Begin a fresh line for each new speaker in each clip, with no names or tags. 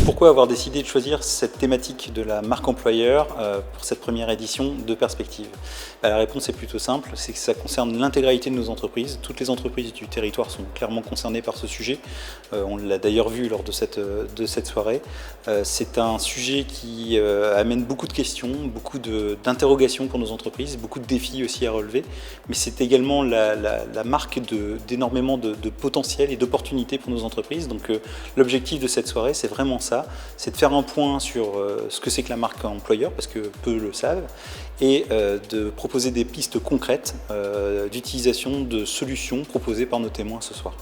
Pourquoi avoir décidé de choisir cette thématique de la marque employeur pour cette première édition de Perspective? La réponse est plutôt simple, c'est que ça concerne l'intégralité de nos entreprises. Toutes les entreprises du territoire sont clairement concernées par ce sujet. On l'a d'ailleurs vu lors de cette soirée. C'est un sujet qui amène beaucoup de questions, beaucoup d'interrogations pour nos entreprises, beaucoup de défis aussi à relever. Mais c'est également la marque d'énormément de potentiel et d'opportunités pour nos entreprises. Donc l'objectif de cette soirée, c'est vraiment ça, c'est de faire un point sur ce que c'est que la marque employeur, parce que peu le savent, et de proposer des pistes concrètes d'utilisation de solutions proposées par nos témoins ce soir.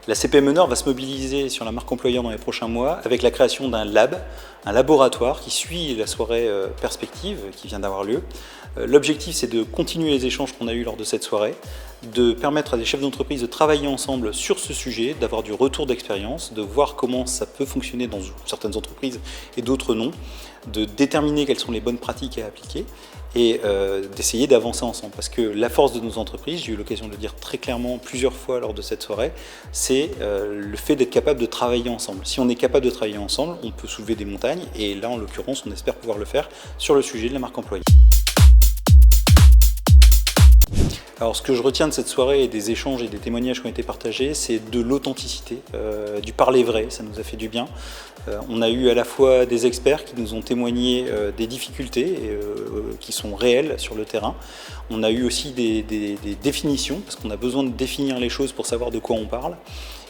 La CPME Nord va se mobiliser sur la marque employeur dans les prochains mois avec la création d'un lab, un laboratoire qui suit la soirée Perspective qui vient d'avoir lieu. L'objectif, c'est de continuer les échanges qu'on a eus lors de cette soirée, de permettre à des chefs d'entreprise de travailler ensemble sur ce sujet, d'avoir du retour d'expérience, de voir comment ça peut fonctionner dans certaines entreprises et d'autres non, de déterminer quelles sont les bonnes pratiques à appliquer et d'essayer d'avancer ensemble. Parce que la force de nos entreprises, j'ai eu l'occasion de le dire très clairement plusieurs fois lors de cette soirée, c'est le fait d'être capable de travailler ensemble. Si on est capable de travailler ensemble, on peut soulever des montagnes et là, en l'occurrence, on espère pouvoir le faire sur le sujet de la marque employée. Alors ce que je retiens de cette soirée et des échanges et des témoignages qui ont été partagés, c'est de l'authenticité, du parler vrai, ça nous a fait du bien. On a eu à la fois des experts qui nous ont témoigné des difficultés qui sont réelles sur le terrain. On a eu aussi des définitions, parce qu'on a besoin de définir les choses pour savoir de quoi on parle.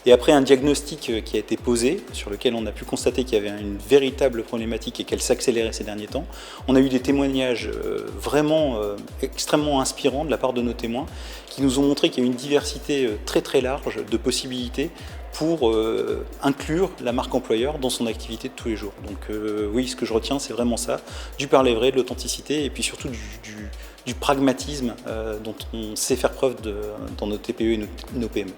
Et après un diagnostic qui a été posé, sur lequel on a pu constater qu'il y avait une véritable problématique et qu'elle s'accélérait ces derniers temps, on a eu des témoignages vraiment extrêmement inspirants de la part de nos témoins qui nous ont montré qu'il y a une diversité très très large de possibilités pour inclure la marque employeur dans son activité de tous les jours. Donc oui, ce que je retiens, c'est vraiment ça, du parler vrai, de l'authenticité et puis surtout du pragmatisme dont on sait faire preuve dans nos TPE et nos PME.